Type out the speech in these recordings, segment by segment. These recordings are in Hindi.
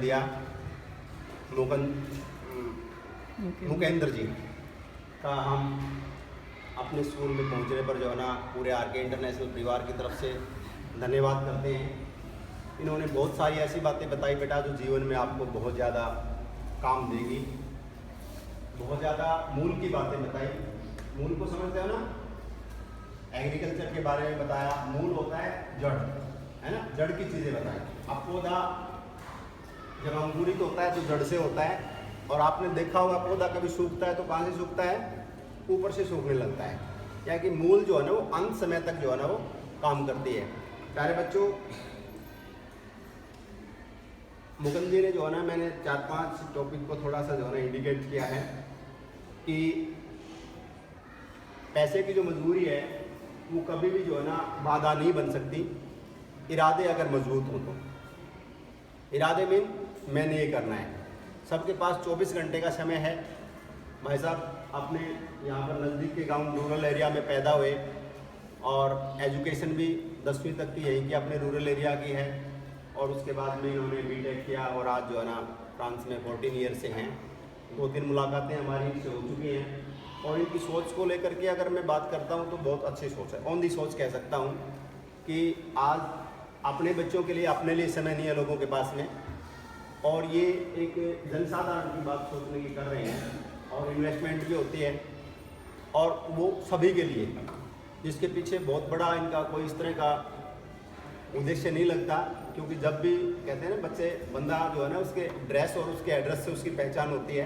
दिया मुकेंद्र जी का हम अपने स्कूल में पहुंचने पर जो है ना पूरे आर के इंटरनेशनल परिवार की तरफ से धन्यवाद करते हैं। इन्होंने बहुत सारी ऐसी बातें बताई बेटा जो जीवन में आपको बहुत ज़्यादा काम देगी, बहुत ज़्यादा मूल की बातें बताई। मूल को समझते हो ना, एग्रीकल्चर के बारे में बताया। मूल होता है जड़, है ना, जड़ की चीज़ें बताई। अब पौधा जब अंकुरित होता है तो जड़ से होता है, और आपने देखा होगा पौधा कभी सूखता है तो कहाँ से सूखता है, ऊपर से सूखने लगता है। क्या कि मूल जो है ना वो अंत समय तक जो है ना वो काम करती है। प्यारे बच्चों, मुकुंद जी ने जो है ना, मैंने 4-5 टॉपिक को थोड़ा सा जो है ना इंडिकेट किया है कि पैसे की जो मजबूरी है वो कभी भी जो है ना बाधा नहीं बन सकती, इरादे अगर मजबूत हो तो। इरादे में मैंने ये करना है। सबके पास 24 घंटे का समय है। भाई साहब अपने यहाँ पर नज़दीक के गांव रूरल एरिया में पैदा हुए और एजुकेशन भी 10वीं तक की यहीं की अपने रूरल एरिया की है, और उसके बाद में इन्होंने बीटेक किया और आज जो है ना फ्रांस में 14 ईयर से हैं। 2-3 मुलाकातें हमारी इनसे हो चुकी हैं, और इनकी सोच को लेकर के अगर मैं बात करता हूँ तो बहुत अच्छी सोच है। ऑन दी सोच कह सकता हूँ कि आज अपने बच्चों के लिए अपने लिए समय नहीं है लोगों के पास में, और ये एक जनसाधारण की बात सोचने की कर रहे हैं, और इन्वेस्टमेंट भी होती है, और वो सभी के लिए, जिसके पीछे बहुत बड़ा इनका कोई इस तरह का उद्देश्य नहीं लगता। क्योंकि जब भी कहते हैं ना बच्चे, बंदा जो है ना उसके ड्रेस और उसके एड्रेस से उसकी पहचान होती है।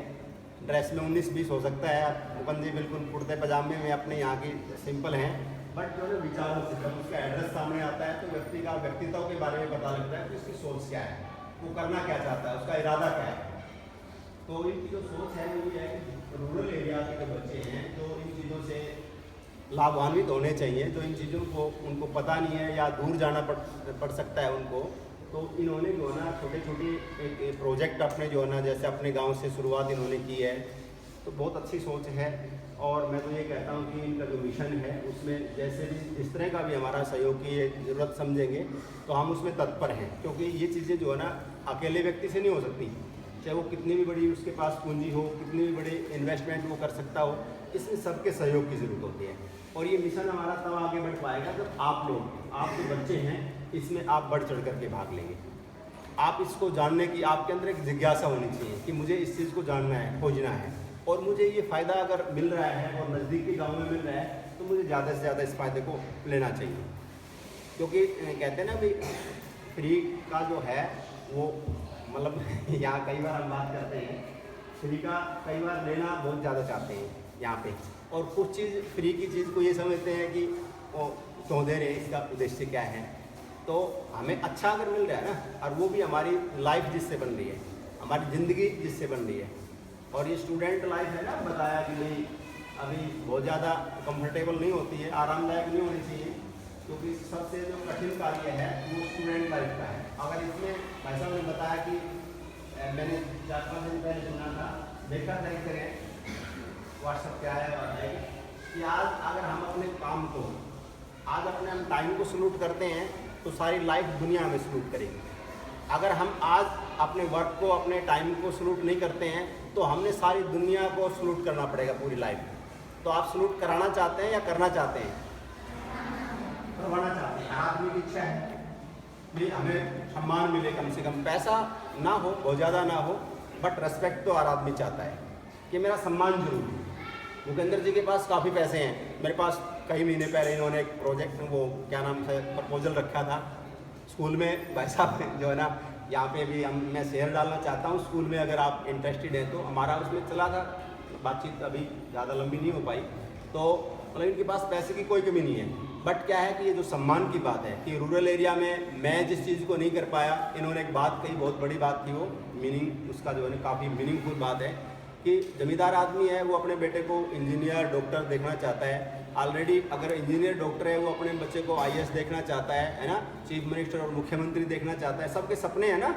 ड्रेस में 19-20 हो सकता है, मुकुंद जी बिल्कुल कुर्ते पजामे में अपने यहाँ की सिंपल हैं, बट जो है विचारों से जब उसका एड्रेस सामने आता है तो व्यक्ति का व्यक्तित्व के बारे में पता लगता है कि उसकी सोच क्या है, वो करना क्या चाहता है, उसका इरादा क्या है। तो इनकी जो सोच है वो ये है कि रूरल एरिया के जो बच्चे हैं जो इन चीज़ों से लाभान्वित होने चाहिए, जो इन चीज़ों को उनको पता नहीं है या दूर जाना पड़ सकता है उनको, तो इन्होंने जो है ना छोटे छोटे एक प्रोजेक्ट अपने जो है ना, जैसे अपने गांव से शुरुआत इन्होंने की है, तो बहुत अच्छी सोच है। और मैं तो ये कहता हूँ कि इनका जो मिशन है उसमें जैसे भी इस तरह का भी हमारा सहयोग की ज़रूरत समझेंगे तो हम उसमें तत्पर हैं, क्योंकि ये चीज़ें जो है ना अकेले व्यक्ति से नहीं हो सकती। चाहे वो कितनी भी बड़ी उसके पास पूंजी हो, कितनी भी बड़ी इन्वेस्टमेंट वो कर सकता हो, इसमें सबके सहयोग की ज़रूरत होती है। और ये मिशन हमारा तब आगे बढ़ पाएगा जब आप लोग, आप जो बच्चे हैं, इसमें आप बढ़ चढ़ करके भाग लेंगे। आप इसको जानने की आपके अंदर एक जिज्ञासा होनी चाहिए कि मुझे इस चीज़ को जानना है, खोजना है, और मुझे ये फ़ायदा अगर मिल रहा है और नज़दीक के गाँव में मिल रहा है तो मुझे ज़्यादा से ज़्यादा इस फ़ायदे को लेना चाहिए। क्योंकि कहते हैं ना भाई, फ्री का जो है वो मतलब यहाँ कई बार हम बात करते हैं, फ्री का कई बार लेना बहुत ज़्यादा चाहते हैं यहाँ पे, और कुछ चीज़ फ्री की चीज़ को ये समझते हैं कि वो क्यों दे रहे हैं, इसका उद्देश्य क्या है। तो हमें अच्छा अगर मिल रहा है ना, और वो भी हमारी लाइफ जिससे बन रही है, हमारी ज़िंदगी जिससे बन रही है, और ये स्टूडेंट लाइफ है ना, बताया कि नहीं अभी बहुत ज़्यादा कंफर्टेबल नहीं होती है, आरामदायक नहीं होनी चाहिए, क्योंकि सबसे जो कठिन कार्य है वो स्टूडेंट लाइफ का है। अगर इसमें भाई साहब ने बताया कि मैंने 4-5 दिन पहले सुना था, देखा था एक तरह व्हाट्सएप पे आया बात है कि आज अगर हम अपने काम को, आज अपने हम टाइम को सलूट करते हैं तो सारी लाइफ दुनिया में सलूट करेगी। अगर हम आज अपने वर्क को, अपने टाइम को सलूट नहीं करते हैं तो हमने सारी दुनिया को सलूट करना पड़ेगा पूरी लाइफ। तो आप सलूट कराना चाहते हैं या करना चाहते हैं? करवाना चाहते हैं। आदमी की इच्छा है कि हमें सम्मान मिले, कम से कम पैसा ना हो, बहुत ज़्यादा ना हो, बट रेस्पेक्ट तो हर आदमी चाहता है कि मेरा सम्मान जरूर हो। मुकेंद्र जी के पास काफ़ी पैसे हैं, मेरे पास कई महीने पहले इन्होंने एक प्रोजेक्ट, वो क्या नाम से प्रपोजल रखा था स्कूल में। भाई साहब जो है ना, यहाँ पे भी मैं शेयर डालना चाहता हूँ स्कूल में, अगर आप इंटरेस्टेड हैं तो। हमारा उसमें चला था बातचीत, अभी ज़्यादा लंबी नहीं हो पाई, तो मतलब इनके पास पैसे की कोई कमी नहीं है, बट क्या है कि ये जो सम्मान की बात है कि रूरल एरिया में मैं जिस चीज़ को नहीं कर पाया, इन्होंने एक बात कही, बहुत बड़ी बात थी वो, मीनिंग उसका जो है ना काफ़ी मीनिंगफुल बात है कि जमींदार आदमी है वो अपने बेटे को इंजीनियर, डॉक्टर देखना चाहता है। ऑलरेडी अगर इंजीनियर, डॉक्टर है, वो अपने बच्चे को IAS देखना चाहता है ना, चीफ मिनिस्टर और मुख्यमंत्री देखना चाहता है। सबके सपने हैं ना,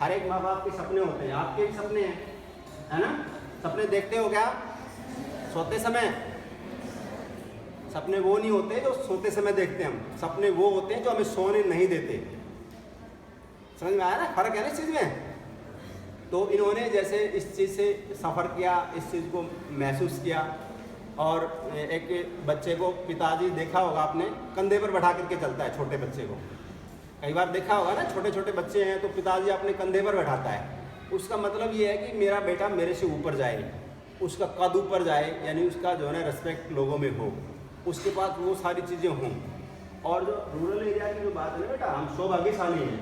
हर एक माँ बाप के सपने होते हैं, आपके भी सपने हैं, है ना। सपने देखते हो क्या सोते समय? सपने वो नहीं होते जो सोते समय देखते हैं हम, सपने वो होते हैं जो हमें सोने नहीं देते। समझ में आया ना, फर्क है ना इस चीज़ में। तो इन्होंने जैसे इस चीज़ से सफ़र किया, इस चीज़ को महसूस किया। और एक बच्चे को पिताजी देखा होगा आपने, कंधे पर बैठा करके चलता है छोटे बच्चे को, कई बार देखा होगा ना, छोटे छोटे बच्चे हैं तो पिताजी अपने कंधे पर बैठाता है। उसका मतलब ये है कि मेरा बेटा मेरे से ऊपर जाए, उसका कद ऊपर जाए, यानी उसका जो है ना रिस्पेक्ट लोगों में हो, उसके पास वो सारी चीज़ें हों। और जो रूरल एरिया की जो बात है ना बेटा, हम सौभाग्यशाली हैं,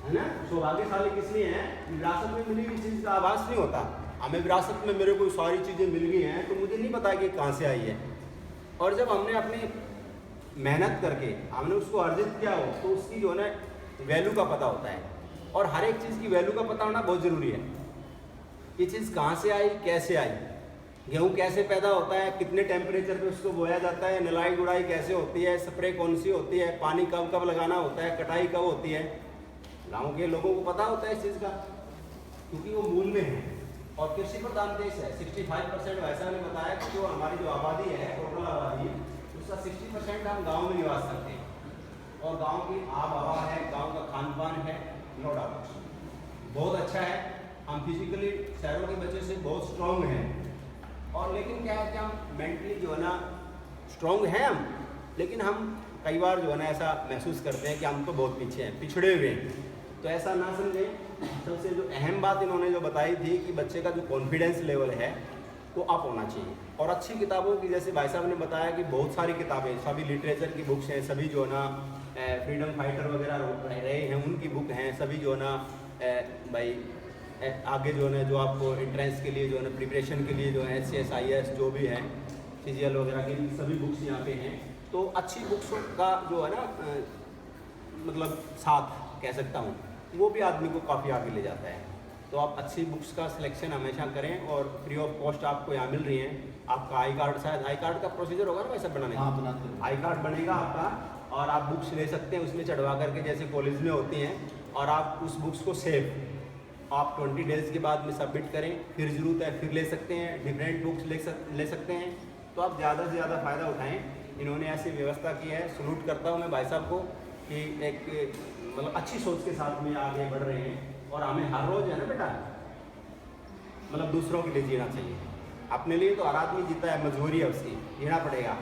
है ना। सौभाग्यशाली किस लिए हैं? विरासत में मिली हुई चीज़ का आभास नहीं होता। हमें विरासत में मेरे को सारी चीज़ें मिल गई हैं तो मुझे नहीं पता कि कहाँ से आई है। और जब हमने अपनी मेहनत करके हमने उसको अर्जित किया हो तो उसकी जो है ना वैल्यू का पता होता है। और हर एक चीज़ की वैल्यू का पता होना बहुत ज़रूरी है। ये चीज़ कहाँ से आई, कैसे आई, गेहूँ कैसे पैदा होता है, कितने टेम्परेचर पे उसको बोया जाता है, निलाई गुड़ाई कैसे होती है, स्प्रे कौन सी होती है, पानी कब कब लगाना होता है, कटाई कब होती है। गाँव के लोगों को पता होता है इस चीज़ का, क्योंकि वो मूल में है। और कृषि प्रधान देश है, 65% वैसा ने बताया कि जो हमारी जो आबादी है, टोटल आबादी, उसका 60% हम गाँव में निवास करते हैं। और गांव की आब हवा है, गांव का खान पान है, नो डाउट बहुत अच्छा है। हम फिजिकली शहरों के बच्चे से बहुत स्ट्रॉन्ग हैं। और लेकिन क्या है कि हम मेंटली जो है ना स्ट्रॉन्ग हैं हम, लेकिन हम कई बार जो है ना ऐसा महसूस करते हैं कि हम तो बहुत पीछे हैं, पिछड़े हुए हैं। तो ऐसा ना समझें। सबसे जो अहम बात इन्होंने जो बताई थी कि बच्चे का जो कॉन्फिडेंस लेवल है वो अप होना चाहिए। और अच्छी किताबों की, जैसे भाई साहब ने बताया कि बहुत सारी किताबें, सभी लिटरेचर की बुक्स हैं, सभी जो है ना फ्रीडम फाइटर वगैरह रहे हैं उनकी बुक हैं, सभी जो है ना भाई आगे जो है ना जो आपको एंट्रेंस के लिए जो है ना प्रिपरेशन के लिए जो है SCS IAS जो भी है CGL वगैरह की सभी बुक्स यहाँ पे हैं। तो अच्छी बुक्स का जो है ना मतलब साथ कह सकता हूँ, वो भी आदमी को काफ़ी आगे ले जाता है। तो आप अच्छी बुक्स का सिलेक्शन हमेशा करें। और फ्री ऑफ कॉस्ट आपको यहाँ मिल रही हैं। आपका आई कार्ड, शायद आई कार्ड का प्रोसीजर होगा ना वैसा बनाने का? हाँ, बनाते हैं। आई कार्ड बनेगा आपका और आप बुक्स ले सकते हैं उसमें चढ़वा करके, जैसे कॉलेज में होती हैं। और आप उस बुक्स को सेव आप 20 डेज़ के बाद में सबमिट करें, फिर ज़रूरत है फिर ले सकते हैं, डिफरेंट बुक्स ले सकते हैं। तो आप ज़्यादा से ज़्यादा फ़ायदा उठाएँ। इन्होंने ऐसी व्यवस्था की है, सलूट करता हूँ मैं भाई साहब को कि एक मतलब अच्छी सोच के साथ में आगे बढ़ रहे हैं। और हमें हर रोज़ है ना बेटा मतलब दूसरों के लिए जीना चाहिए। अपने लिए तो हर आदमी जीता है, मजबूरी है उसकी, जीना पड़ेगा।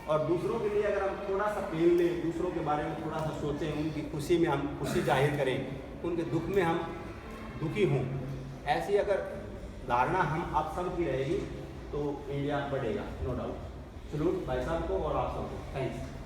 और दूसरों के लिए अगर हम थोड़ा सा पेन लें, दूसरों के बारे में थोड़ा सा सोचें, उनकी खुशी में हम खुशी जाहिर करें, उनके दुख में हम दुखी हों, ऐसी अगर धारणा हम आप सब की रहेगी तो इंडिया बढ़ेगा, नो डाउट। सलूट भाई साहब को और आप सबको, थैंक्स।